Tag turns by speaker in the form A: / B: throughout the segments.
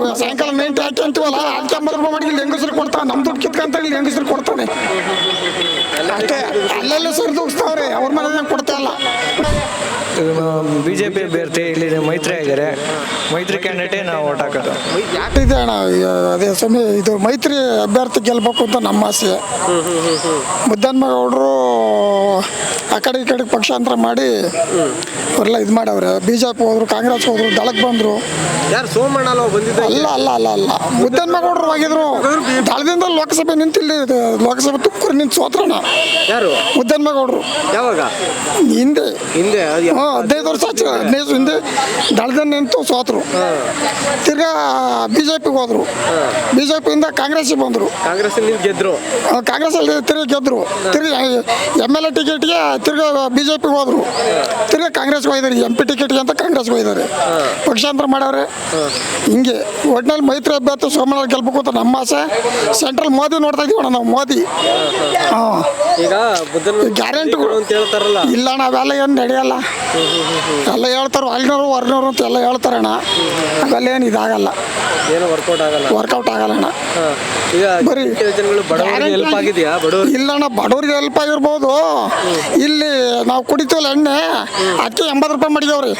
A: ನಾವು ಸಾಯಂಕಾಲ ನೈಟ್ ಹಾಕಿ ಅಂತೀವಲ್ಲ ಅದಕ್ಕೆ 50 ರೂಪಾಯಿ ಮಾಡಿ ಇಲ್ಲಿ ಹೆಂಗಸರು ಕೊಡ್ತಾನೆ, ನಮ್ಮ ದುಡ್ಡು ಕಿತ್ಕೊಂತ ಇಲ್ಲಿ ಹೆಂಗಸರು ಕೊಡ್ತಾನೆ ಅಷ್ಟೇ. ಅಲ್ಲೆಲ್ಲ ಸರಿದೂಗಿಸ್ತಾವ್ರೆ, ಅವ್ರ ಮನೆ ಕೊಡ್ತಾ ಇಲ್ಲ.
B: ಬಿಜೆಪಿ ಅಭ್ಯರ್ಥಿ ಇಲ್ಲಿ ಮೈತ್ರಿ ಆಗಿದ್ದಾರೆ, ಮೈತ್ರಿ ಕ್ಯಾಂಡಿಡೇಟೇ ನಾವು ಓಟ್ ಹಾಕೋದು.
A: ಇದೆ ಅಣ್ಣ, ಅದೇ ಸ್ವಾಮಿ ಇದು ಮೈತ್ರಿ ಅಭ್ಯರ್ಥಿ ಗೆಲ್ಬೇಕು ಅಂತ ನಮ್ಮ ಆಸೆ. ಮುದ್ದನ್ಮೇಗೌಡರು ಆ ಕಡೆ ಈ ಕಡೆ ಪಕ್ಷಾಂತರ ಮಾಡಿ ಅವರೆಲ್ಲ ಇದು ಮಾಡವ್ರೆ. ಬಿಜೆಪಿ ಹೋದ್ರು, ಕಾಂಗ್ರೆಸ್ ಹೋದ್ರು, ದಳಕ್ಕೆ ಬಂದರು.
C: ಯಾರು ಸೋಮಣ್ಣ ಬಂದಿದ್ದ?
A: ಅಲ್ಲ ಅಲ್ಲ ಅಲ್ಲ ಅಲ್ಲ ಮುದ್ದನ್ಮೇಗೌಡರು ಹೋಗಿದ್ರು. ದಳದಿಂದ ಲೋಕಸಭೆ ನಿಂತಿಲ್ಲಿ, ಲೋಕಸಭೆ ತುಮಕೂರು ನಿಂತು ಸೋತ್ರಣ.
C: ಯಾರು?
A: ಮುದ್ದನ್ಮೇಗೌಡರು.
C: ಯಾವಾಗ?
A: ಹಿಂದೆ 15 ವರ್ಷ ಆಚೆ, 15 ಹಿಂದೆ ದಳದಿಂದ ನಿಂತು ಸೋತರು. ತಿರ್ಗಾ ಬಿಜೆಪಿಗೆ ಹೋದ್ರು, ಬಿಜೆಪಿಯಿಂದ ಕಾಂಗ್ರೆಸ್ಗೆ ಬಂದರು.
C: ಕಾಂಗ್ರೆಸ್ ಗೆದ್ರು,
A: ಕಾಂಗ್ರೆಸ್ಸಲ್ಲಿ ತಿರುಗಿ ಗೆದ್ರು. ತಿರ್ಗಿ MLA ಟಿಕೆಟ್ಗೆ ತಿರ್ಗಾ ಬಿಜೆಪಿಗೆ ಹೋದ್ರು. ತಿರ್ಗಾ ಕಾಂಗ್ರೆಸ್ಗೆ ಹೋಗಿದ್ದಾರೆ. MP ಟಿಕೆಟ್ಗೆ ಅಂತ ಕಾಂಗ್ರೆಸ್ಗೆ ಹೋಗಿದ್ದಾರೆ, ಪಕ್ಷಾಂತರ ಮಾಡವ್ರೆ. ಹಿಂಗೆ ಒಟ್ಟಿನಲ್ಲಿ ಮೈತ್ರಿ ಅಭ್ಯರ್ಥಿ ಸೋಮಣ್ಣ ಗೆಲ್ಬೇಕು ಅಂತ ನಮ್ಮ ಆಸೆ. ಸೆಂಟ್ರಲ್ ಮೋದಿ ನೋಡ್ತಾ ಇದೀವಣ್ಣ ನಾವು, ಮೋದಿ.
C: ಈಗ
A: ಗ್ಯಾರಂಟಿಗಳು
C: ಅಂತ ಹೇಳ್ತಾರಲ್ಲ,
A: ಇಲ್ಲ ನಾವೆಲ್ಲ ಏನು ನಡೆಯಲ್ಲ. ಎಲ್ಲ ಹೇಳ್ತಾರೆ ಅಲ್ಲಿನವರು ಹೊರನವರು ಅಂತ ಎಲ್ಲ ಹೇಳ್ತಾರಣ್ಣ. ಅವೆಲ್ಲ ಏನು ಇದಾಗಲ್ಲ,
C: ಏನು ವರ್ಕೌಟ್ ಆಗಲ್ಲ
A: ಅಣ್ಣ.
C: ಈಗ
A: ಬರೀ
C: ಹೆಲ್ಪ್ ಆಗಿದೆಯಾ?
A: ಇಲ್ಲಣ್ಣ, ಬಡವ್ರಿಗೆ ಹೆಲ್ಪ್ ಆಗಿರ್ಬೋದು. ಇಲ್ಲಿ ನಾವು ಕುಡಿತೀವಲ್ಲ ಎಣ್ಣೆ, ಅದಕ್ಕೆ 80 ರೂಪಾಯಿ ಮಾಡಿದವ್ರಿ.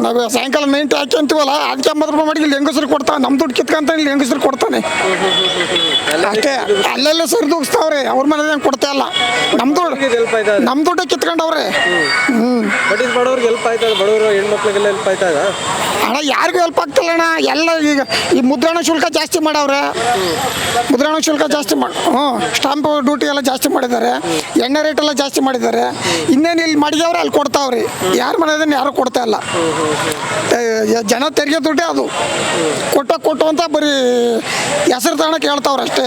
A: ನಾವು ಸಾಯಂಕಾಲ ನೈಟ್ ಹಾಕಿ ಅಂತೀವಲ್ಲ ಅದಕ್ಕೆ 80 ರೂಪಾಯಿ ಮಾಡಿ ಇಲ್ಲಿ ಹೆಂಗಸರು ಕೊಡ್ತಾನೆ, ನಮ್ಮ ದುಡ್ಡು ಕಿತ್ಕೊಂತ ಇಲ್ಲಿ ಹೆಂಗಸರು ಕೊಡ್ತಾನೆ ಅಷ್ಟೇ. ಅಲ್ಲೆಲ್ಲ ಸರಿದೂಗಿಸ್ತಾವ್ರೆ, ಅವ್ರ ಮನೆ ಕೊಡ್ತಾ ಇಲ್ಲ. ನಮ್ಮ ದುಡ್ಡು ಕಿತ್ಕೊಂಡವ್ರೆ.
C: ಬಡವ್ರಿಗೆ ಹೆಲ್ಪ್ ಆಯ್ತದ? ಬಡವರು ಹೆಣ್ಮಕ್ಳಿಗೆಲ್ಲ ಹೆಲ್ಪ್ ಆಯ್ತದ
A: ಅಣ್ಣ? ಯಾರಿಗೂ ಹೆಲ್ಪ್ ಆಗ್ತಿಲ್ಲ ಅಣ್ಣ. ಎಲ್ಲ ಈಗ ಈ ಮುದ್ರಣ ಶುಲ್ಕ ಜಾಸ್ತಿ ಮಾಡವ್ರೆ. ಮುದ್ರಣ ಶುಲ್ಕ ಜಾಸ್ತಿ ಮಾಡಿ ಸ್ಟಾಂಪ್ ಡ್ಯೂಟಿ ಎಲ್ಲ ಜಾಸ್ತಿ ಮಾಡಿದ್ದಾರೆ. ಎಣ್ಣೆ ರೇಟ್ ಎಲ್ಲ ಜಾಸ್ತಿ ಮಾಡಿದ್ದಾರೆ. ಇನ್ನೇನು ಇಲ್ಲಿ ಮಾಡಿದವ್ರೆ ಅಲ್ಲಿ ಕೊಡ್ತಾವ್ರಿ. ಯಾರು ಮನೆಯದನ್ನು ಯಾರು ಕೊಡ್ತಾ ಇಲ್ಲ. ಜನ ತೆರಿಗೆ ದುಡ್ಡೇ ಅದು. ಕೊಟ್ಟು ಅಂತ ಬರೀ ಹೆಸರು ತಗೊಳಕ್ಕೆ ಹೇಳ್ತಾವ್ರೆ ಅಷ್ಟೇ.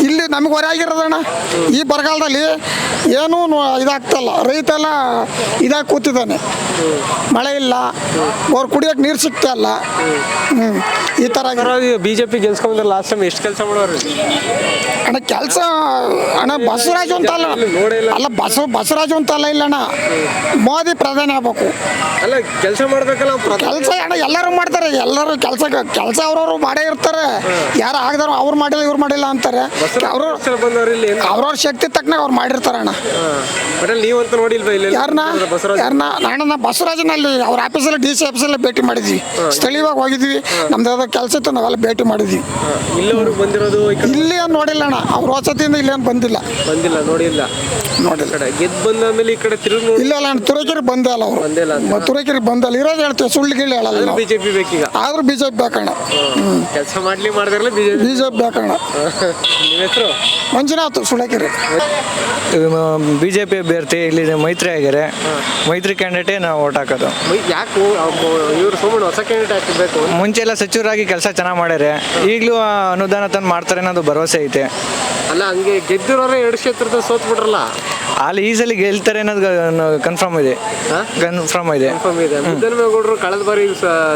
A: ಇಲ್ಲಿ ನಮಗೆ ಹೊರೆ ಆಗಿರೋದಣ್ಣ. ಈ ಬರಗಾಲದಲ್ಲಿ ಏನೂ ಇದಾಗ್ತಲ್ಲ. ರೈತ ಎಲ್ಲ ಇದಾಗಿ ಕೂತಿದ್ದಾನೆ. ಮಳೆ ಇಲ್ಲ, ಅವ್ರು ಕುಡಿಯೋಕೆ ನೀರು ಸಿಗ್ತಾ ಇಲ್ಲ. ಈ ಥರ
C: ಬಿಜೆಪಿ ಗೆಲ್ಸ್ಕೊಂಡ್ರೆ ಲಾಸ್ಟ್ ಟೈಮ್ ಎಷ್ಟು ಕೆಲಸ ಮಾಡೋರು
A: ಅಣ್ಣ? ಕೆಲಸ ಅಣ್ಣ ಬಸವರಾಜು ಅಂತ ಅಲ್ಲ ಬಸವರಾಜು ಅಂತ ಇಲ್ಲಣ್ಣ. ಮೋದಿ ಪ್ರಧಾನಿ ಆಗ್ಬೇಕು.
C: ಅಲ್ಲ, ಕೆಲಸ ಮಾಡ್ಬೇಕಲ್ಲ.
A: ಕೆಲಸ ಅಣ್ಣ ಎಲ್ಲರೂ ಮಾಡ್ತಾರೆ. ಎಲ್ಲರೂ ಕೆಲಸ ಅವ್ರವ್ರು ಮಾಡೇ ಇರ್ತಾರೆ. ಯಾರು ಆಗದಾರು ಅವ್ರು ಮಾಡಿಲ್ಲ ಇವ್ರು ಮಾಡಿಲ್ಲ ಅಂತಾರೆ. ಅವ್ರವ್ರ ಶಕ್ತಿ ತಕ್ಕನಾಗ ಅವ್ರು ಮಾಡಿರ್ತಾರೆ ಅಣ್ಣ.
C: ನೀವಂತ ನೋಡಿಲ್ವಾ ಇಲ್ಲಿ?
A: ಯಾರನ್ನ ನಾನು ಬಸವರಾಜನಲ್ಲಿ ಅವ್ರ ಆಫೀಸಲ್ಲಿ DC ಆಫೀಸಲ್ಲಿ ಭೇಟಿ ಮಾಡಿದ್ವಿ. ಸ್ಥಳೀಯವಾಗಿ ಹೋಗಿದ್ವಿ. ನಮ್ದು ಯಾವ್ದೋ ಕೆಲಸ ಇತ್ತು, ನಾವೆಲ್ಲ ಭೇಟಿ ಮಾಡಿದ್ವಿ. ಇಲ್ಲಿ ಏನು ನೋಡಿಲ್ಲ ಅಣ್ಣ. ಅವ್ರ ವಸತಿಯಿಂದ ಇಲ್ಲೇನು ಬಂದಿಲ್ಲ.
C: ನೋಡಿಲ್ಲ. ಗೆದ್ದು ಬಂದ ಈ ಕಡೆ ತಿರುಗಿ
A: ಇಲ್ಲ ಅಣ್ಣ, ತುರಕಿರಿ ಬಂದೇ ಅಲ್ಲ. ಅವರು ತುರಕಿರಿ ಬಂದಲ್ಲ. ಇರೋದು ಹೇಳ್ತೀವಿ, ಸುಳ್ಳು ಗಿಳ್ಳಿ ಹೇಳಲ್ಲ.
C: ಬಿಜೆಪಿ ಬೇಕೀಗ.
A: ಆದ್ರೂ ಬಿಜೆಪಿ ಬೇಕಣ್ಣ.
C: ಕೆಲಸ ಮಾಡ್ಲಿ ಮಾಡಿದ್ರಲ್ಲ
A: ಬಿಜೆಪಿ ಬೇಕಣ್ಣ.
C: ನಿಮ್ಮ ಹೆಸರು?
A: ಮಂಜುನಾಥ್ ಸುಳಕೆರೆ.
B: ಬಿಜೆಪಿ ಅಭ್ಯರ್ಥಿ ಇಲ್ಲಿ ಮೈತ್ರಿ ಆಗಿದ್ದಾರೆ, ಮೈತ್ರಿ ಕ್ಯಾಂಡಿಡೇಟೇ ನಾವು ಓಟ್ ಹಾಕೋದು.
C: ಯಾಕೆ ಇವರು ಸೋಮಣ್ಣ ಹೊಸ ಕ್ಯಾಂಡಿಡೇಟ್ ಹಾಕಬೇಕು?
B: ಮುಂಚೆ ಎಲ್ಲ ಸಚಿವರಾಗಿ ಕೆಲಸ ಚೆನ್ನಾಗಿ ಮಾಡ್ಯಾರೆ. ಈಗಲೂ ಅನುದಾನ ತಂದು ಮಾಡ್ತಾರೆ ಅನ್ನೋದು ಭರವಸೆ ಐತೆ.
C: ಅಲ್ಲ, ಹಂಗೆ ಗೆದ್ದಿರೋರೆ 2 ಕ್ಷೇತ್ರದಲ್ಲಿ ಸೋತ್ ಬಿಟ್ರಲ್ಲ.
B: ಅಲ್ಲಿ ಈ ಸಲ ಗೆಲ್ತಾರೆ ಅನ್ನೋದು ಕನ್ಫರ್ಮ್ ಇದೆ.
C: ಮುದ್ದನ್ಮೇಗೌಡರು ಕಳೆದ ಬಾರಿ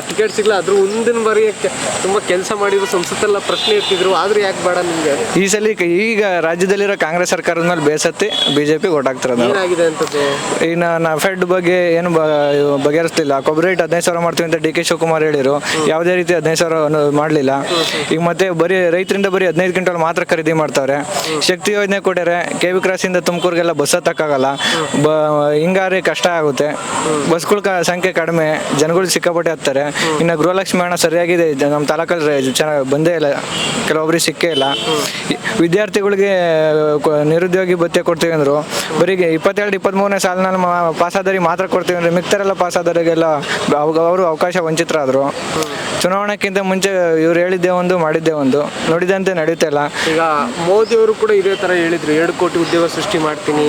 C: ಟಿಕೆಟ್ ಸಿಗ್ಲ, ಅದ್ರ ಮುಂದಿನ ಬಾರಿ ತುಂಬಾ ಕೆಲಸ ಮಾಡಿದ್ರು, ಸಂಸತ್ತೆಲ್ಲ ಪ್ರಶ್ನೆ ಎತ್ತಿದ್ರು. ಆದ್ರೂ ಯಾಕೆ ಬೇಡ ನಿಮ್ಗೆ?
B: ಈ ಸಲ ಈಗ ರಾಜ್ಯದಲ್ಲಿರೋ ಕಾಂಗ್ರೆಸ್ ಸರ್ಕಾರದ ಮೇಲೆ ಬೇಸತ್ತಿ ಬಿಜೆಪಿ ಓಟ್ ಹಾಕ್ತಿರೋದು.
C: ಏನಾಗಿದೆ ಅಂತದ್ದು?
B: ಈಗ ಫೆಡ್ ಬಗ್ಗೆ ಏನು ಬಗೆಹರಿಸ್ತಿಲ್ಲ. ಕೊಬ್ಬರಿ ರೇಟ್ 15,000 ಮಾಡ್ತೀವಿ ಅಂತ DK ಶಿವಕುಮಾರ್ ಹೇಳಿರು. ಯಾವುದೇ ರೀತಿ 15,000 ಮಾಡಲಿಲ್ಲ. ಈಗ ಮತ್ತೆ ಬರೀ ರೈತರಿಂದ ಬರೀ 15 ಕ್ವಿಂಟಲ್ ಮಾತ್ರ ಖರೀದಿ ಮಾಡ್ತಾವ್ರೆ. ಶಕ್ತಿ ಯೋಜನೆ ಕೊಟ್ಟಾರೆ. KV ಕ್ರಾಸಿಂದ ತುಮಕೂರಿಗೆಲ್ಲ bus ಹತ್ತಕ್ಕಾಗಲ್ಲ. ಹಿಂಗಾರಿ ಕಷ್ಟ ಆಗುತ್ತೆ. ಬಸ್ಗಳ ಸಂಖ್ಯೆ ಕಡಿಮೆ, ಜನಗಳು ಸಿಕ್ಕಾಪಟ್ಟೆ ಹತ್ತಾರೆ. ಇನ್ನು ಗೃಹಲಕ್ಷ್ಮಿ ಹಣ ಸರಿಯಾಗಿದೆ ನಮ್ಮ ತಾಲೂಕಲ್ಲಿ ಚೆನ್ನಾಗಿ ಬಂದೇ ಇಲ್ಲ, ಕೆಲವೊಬ್ಬರಿಗೆ ಸಿಕ್ಕೇ ಇಲ್ಲ. ವಿದ್ಯಾರ್ಥಿಗಳಿಗೆ ನಿರುದ್ಯೋಗಿ ಭತ್ಯೆ ಕೊಡ್ತೀವಿ ಅಂದರು. ಬರೀ 22-23ನೇ ಸಾಲಿನಲ್ಲಿ ಪಾಸಾದರಿಗೆ ಮಾತ್ರ ಕೊಡ್ತೀವಿ ಅಂದರೆ ಮಿಕ್ತರೆಲ್ಲ ಪಾಸಾದವರಿಗೆಲ್ಲ ಅವರು ಅವಕಾಶ ವಂಚಿತರಾದರು. ಚುನಾವಣೆಕ್ಕಿಂತ ಮುಂಚೆ ಇವ್ರು ಹೇಳಿದ್ದೇ ಒಂದು ಮಾಡಿದ್ದೇ ಒಂದು, ನೋಡಿದಂತೆ ನಡೀತಾ ಇಲ್ಲ.
C: ಈಗ ಮೋದಿ ಅವರು ಕೂಡ ಇದೇ ತರ ಹೇಳಿದ್ರು, 2 ಕೋಟಿ ಉದ್ಯೋಗ ಸೃಷ್ಟಿ ಮಾಡ್ತೀನಿ,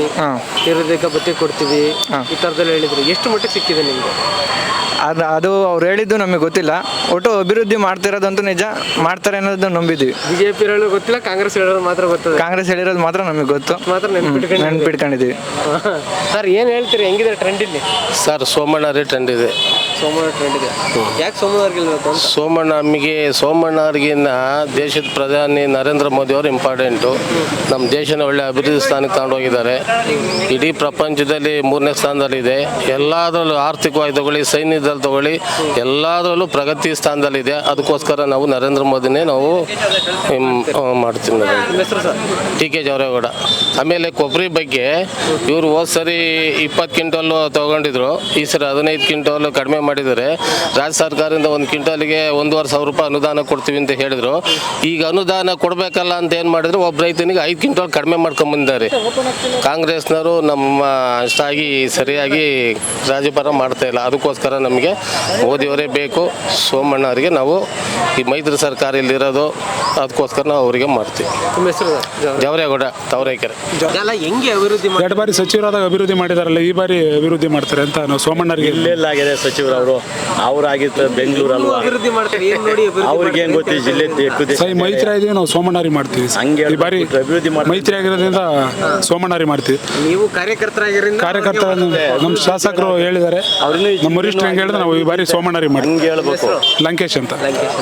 C: ನಿರುದ್ಯೋಗ ಭತ್ಯೆ ಕೊಡ್ತೀವಿ, ಈ ತರದಲ್ಲಿ ಹೇಳಿದ್ರು. ಎಷ್ಟು ಮಟ್ಟಿಗೆ ಸಿಕ್ಕಿದೆ ನಿಮ್ಗೆ?
B: ಅದು ಅವ್ರು ಹೇಳಿದ್ದು ನಮಗೆ ಗೊತ್ತಿಲ್ಲ. ಒಟ್ಟು ಅಭಿವೃದ್ಧಿ ಮಾಡ್ತಿರೋದಂತೂ ನಿಜ, ಮಾಡ್ತಾರೆ ಅನ್ನೋದನ್ನ ನಂಬಿದ್ವಿ.
C: ಬಿಜೆಪಿ ಹೇಳೋದು ಗೊತ್ತಿಲ್ಲ, ಕಾಂಗ್ರೆಸ್ ಹೇಳೋದು ಮಾತ್ರ ಗೊತ್ತದ.
B: ಕಾಂಗ್ರೆಸ್ ಹೇಳಿರೋದು ಮಾತ್ರ ನಮಗೆ ಗೊತ್ತು,
C: ಮಾತ್ರ
B: ನೆನ್ಪಿಟ್ಕೊಂಡಿದ್ದೀವಿ.
C: ಸರ್, ಏನು ಹೇಳ್ತೀರಿ, ಹೆಂಗಿದೆ ಟ್ರೆಂಡ್ ಇಲ್ಲಿ?
D: ಸರ್, ಸೋಮಣ್ಣರೇ ಟ್ರೆಂಡ್ ಇದೆ.
C: ಸೋಮಣ್ಣ ಟ್ರೆಂಡ್ ಇದೆ. ಯಾಕೆ ಸೋಮಣ್ಣ ಗೆಲ್ಬೇಕು?
D: ಸೋಮಣ್ಣ ನಮಗೆ ಸೋಮಣ್ಣವ್ರಿಗಿನ್ನ ದೇಶದ ಪ್ರಧಾನಿ ನರೇಂದ್ರ ಮೋದಿ ಅವರು ಇಂಪಾರ್ಟೆಂಟು. ನಮ್ಮ ದೇಶನ ಒಳ್ಳೆ ಅಭಿವೃದ್ಧಿ ಸ್ಥಾನಕ್ಕೆ ತಗೊಂಡೋಗಿದ್ದಾರೆ. ಇಡೀ ಪ್ರಪಂಚದಲ್ಲಿ 3ನೇ ಸ್ಥಾನದಲ್ಲಿದೆ. ಎಲ್ಲದರಲ್ಲೂ ಆರ್ಥಿಕವಾಗಿ ತಗೊಳ್ಳಿ, ಸೈನ್ಯದಲ್ಲಿ ತಗೊಳ್ಳಿ, ಎಲ್ಲದರಲ್ಲೂ ಪ್ರಗತಿ ಸ್ಥಾನದಲ್ಲಿದೆ. ಅದಕ್ಕೋಸ್ಕರ ನಾವು ನರೇಂದ್ರ ಮೋದಿನೇ ನಾವು ಮಾಡ್ತೀವಿ. T K Javaregowda. ಆಮೇಲೆ ಕೊಬ್ಬರಿ ಬಗ್ಗೆ ಇವರು ಹೋದ ಸರಿ 20 ಕ್ವಿಂಟಲ್ಲು ತೊಗೊಂಡಿದ್ರು, ಈ ಸರಿ 15 ಕ್ವಿಂಟಲ್ ಕಡಿಮೆ ಮಾಡಿದ್ದಾರೆ. ರಾಜ್ಯ ಸರ್ಕಾರದಿಂದ 1 ಕ್ವಿಂಟಲ್ಗೆ 1,500 ರೂಪಾಯಿ ಅನುದಾನ ಕೊಡ್ತೀವಿ ಅಂತ ಹೇಳಿದ್ರು. ಈಗ ಅನುದಾನ ಕೊಡಬೇಕಲ್ಲ ಅಂತ ಏನು ಮಾಡಿದ್ರು, ಒಬ್ಬ ರೈತನಿಗೆ 5 ಕ್ವಿಂಟಲ್ ಕಡಿಮೆ ಮಾಡ್ಕೊಂಬಂದಿದ್ದಾರೆ. ಕಾಂಗ್ರೆಸ್ನವರು ನಮ್ಮ ಅಷ್ಟಾಗಿ ಸರಿಯಾಗಿ ರಾಜ್ಯಭಾರ ಮಾಡ್ತಾ ಇಲ್ಲ. ಅದಕ್ಕೋಸ್ಕರ ನಮಗೆ ಮೋದಿಯವರೇ ಬೇಕು. ಸೋಮಣ್ಣ ಅವರಿಗೆ ನಾವು ಈ ಮೈತ್ರಿ ಸರ್ಕಾರ ಇಲ್ಲಿರೋದು, ಅದಕ್ಕೋಸ್ಕರ ನಾವು ಅವರಿಗೆ ಮಾಡ್ತೀವಿ.
C: ನಿಮ್ಮ ಹೆಸರು
D: ಜವರೇಗೌಡ, ತಾವರೆಕೆರೆ.
C: ಎಲ್ಲ ಹೆಂಗೆ ಅಭಿವೃದ್ಧಿ
E: 2 ಬಾರಿ ಸಚಿವರಾದಾಗ ಅಭಿವೃದ್ಧಿ ಮಾಡಿದಾರಲ್ಲ, ಈ ಬಾರಿ ಅಭಿವೃದ್ಧಿ ಮಾಡ್ತಾರೆ ಅಂತ ನಾವು ಸೋಮಣ್ಣರಿಗೆ.
F: ಇಲ್ಲೆಲ್ಲಾಗಿದೆ ಸಚಿವರವರು, ಅವರಾಗಿತ್ತು ಬೆಂಗಳೂರು ಅಲ್ವಾ,
C: ಅಭಿವೃದ್ಧಿ ಮಾಡ್ತಾರೆ. ಏನ್ ನೋಡಿ
F: ಅವ್ರಿಗೆ ಏನ್ ಗೊತ್ತಿ ಜಿಲ್ಲೆ
E: ಸೈ ಮೈತ್ರಿ ಆಗಿದ್ದೀವಿ, ನಾವು ಸೋಮಣ್ಣಾರಿ ಮಾಡ್ತೀವಿ.
F: ಹಂಗೆ
E: ಈ ಬಾರಿ
F: ಅಭಿವೃದ್ಧಿ
E: ಮೈತ್ರಿ ಆಗಿರೋದ್ರಿಂದ ಸೋಮಣ್ಣಾರಿ ಮಾಡ್ತೀವಿ.
C: ನೀವು ಕಾರ್ಯಕರ್ತರಾಗಿರಿಂದ
E: ಕಾರ್ಯಕರ್ತ ನಮ್ಮ ಶಾಸಕರು ಹೇಳಿದ್ದಾರೆ, ನಮ್ಮ ವರಿಷ್ಠರು ಹೆಂಗೆ ಹೇಳಿದ್ರೆ ನಾವು ಈ ಬಾರಿ ಸೋಮಣ್ಣಾರಿ ಮಾಡ್ತೀವಿ.
F: ಹಂಗೆ ಹೇಳ್ಬೇಕು.
E: ಲಂಕೇಶ್ ಅಂತ.
C: ಲಂಕೇಶ್